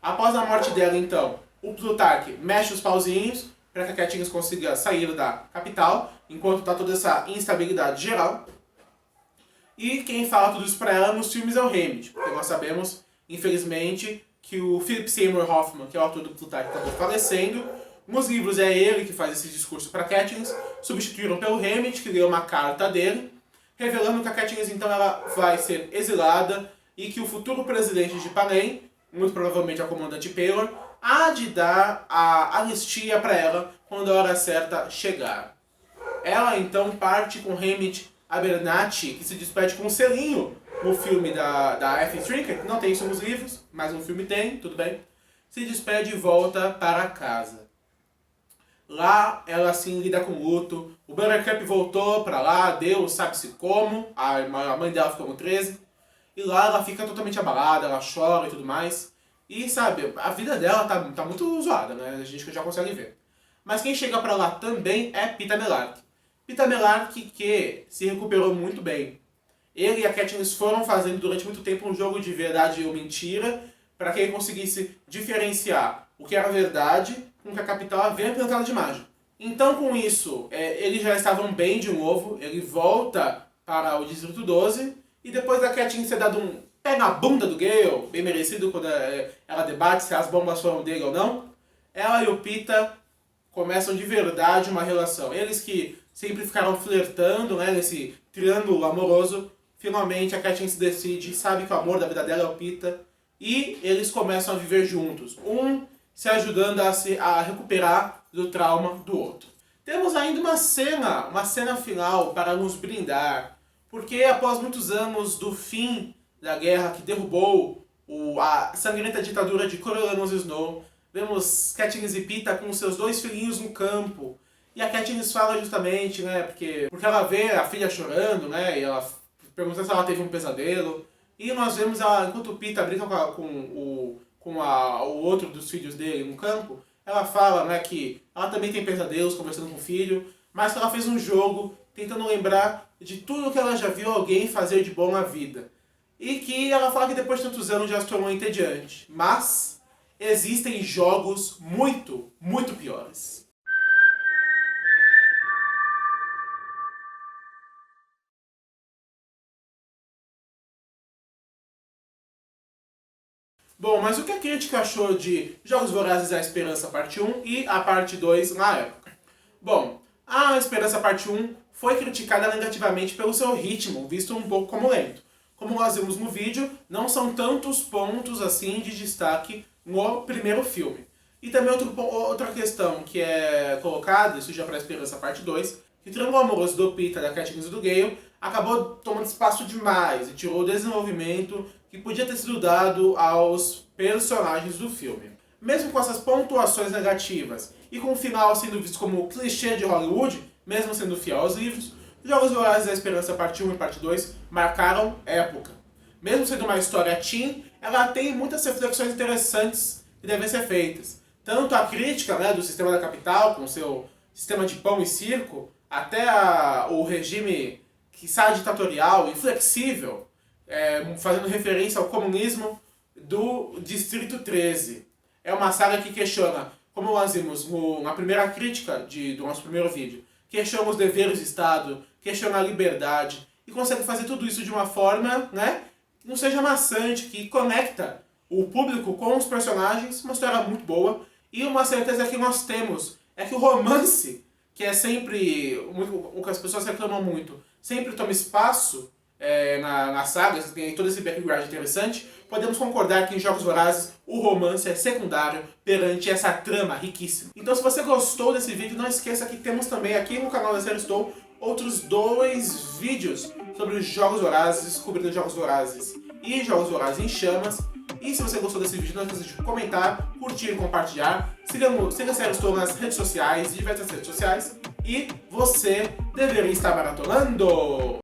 Após a morte dela, então, o Plutarch mexe os pauzinhos para que a Katniss consiga sair da capital, enquanto está toda essa instabilidade geral. E quem fala tudo isso para ela nos filmes é o Hamid, porque nós sabemos, infelizmente, que o Philip Seymour Hoffman, que é o autor do Plutarch, acabou falecendo. Nos livros é ele que faz esse discurso para Katniss, substituíram pelo Hamid, que leu uma carta dele, revelando que a Katniss então ela vai ser exilada e que o futuro presidente de Panem, muito provavelmente a comandante Paylor, há de dar a anistia para ela quando a hora certa chegar. Ela então parte com Hamid Abernathy, que se despede com um selinho no filme da Effie Trinket, não tem isso nos livros, mas no filme tem, tudo bem. Se despede e volta para casa. Lá ela assim lida com o luto. O Buttercup voltou para lá, Deus sabe-se como, a mãe dela ficou no 13. E lá ela fica totalmente abalada, ela chora e tudo mais. E sabe, a vida dela tá muito zoada, né? A gente já consegue ver. Mas quem chega para lá também é Peeta Mellark. Peeta Mellark que se recuperou muito bem. Ele e a Katniss foram fazendo durante muito tempo um jogo de verdade ou mentira para que ele conseguisse diferenciar o que era verdade com o que a capital havia implantado de mágica. Então com isso, eles já estavam bem de novo, ele volta para o Distrito 12 e depois da Katniss ter dado um pé na bunda do Gale, bem merecido quando ela debate se as bombas foram dele ou não, ela e o Peeta começam de verdade uma relação. Eles que sempre ficaram flertando, né, nesse triângulo amoroso, finalmente a Katniss se decide, sabe que o amor da vida dela é o Peeta, e eles começam a viver juntos, um se ajudando a recuperar do trauma do outro. Temos ainda uma cena final para nos brindar, porque após muitos anos do fim da guerra que derrubou a sangrenta ditadura de Coriolanus Snow, vemos Katniss e Peeta com seus 2 filhinhos no campo. E a Katniss fala justamente, né, porque ela vê a filha chorando, né, e ela pergunta se ela teve um pesadelo. E nós vemos ela, enquanto o Peeta brinca com o outro dos filhos dele no campo, ela fala, né, que ela também tem pesadelos conversando com o filho, mas que ela fez um jogo tentando lembrar de tudo que ela já viu alguém fazer de bom na vida. E que ela fala que depois de tantos anos já se tornou entediante. Mas existem jogos muito, muito piores. Bom, mas o que a crítica achou de Jogos Vorazes A Esperança Parte 1 e a Parte 2 na época? Bom, a Esperança Parte 1 foi criticada negativamente pelo seu ritmo, visto um pouco como lento. Como nós vimos no vídeo, não são tantos pontos assim de destaque no primeiro filme. E também outra questão que é colocada, isso já para a Esperança Parte 2, que o triângulo amoroso do Peeta, da Katniss e do Gale acabou tomando espaço demais e tirou o desenvolvimento que podia ter sido dado aos personagens do filme. Mesmo com essas pontuações negativas e com o final sendo visto como clichê de Hollywood, mesmo sendo fiel aos livros, Jogos Vorazes da Esperança Parte 1 e Parte 2 marcaram época. Mesmo sendo uma história teen, ela tem muitas reflexões interessantes que devem ser feitas. Tanto a crítica, né, do sistema da capital, com seu sistema de pão e circo, até o regime que sai ditatorial e flexível, fazendo referência ao comunismo do Distrito 13. É uma saga que questiona, como nós vimos na primeira crítica do nosso primeiro vídeo, questiona os deveres do Estado, questiona a liberdade, e consegue fazer tudo isso de uma forma, né, que não seja maçante, que conecta o público com os personagens, uma história muito boa, e uma certeza que nós temos é que o romance, que é sempre o que as pessoas reclamam muito, sempre toma espaço na saga, tem todo esse background interessante, podemos concordar que em Jogos Vorazes o romance é secundário perante essa trama riquíssima. Então se você gostou desse vídeo, não esqueça que temos também aqui no canal da série Estou outros 2 vídeos sobre os Jogos Vorazes, descobrindo Jogos Vorazes e Jogos Vorazes em Chamas. E se você gostou desse vídeo, não esqueça de comentar, curtir e compartilhar. Siga a série Estou nas redes sociais, diversas redes sociais. E você deveria estar maratonando!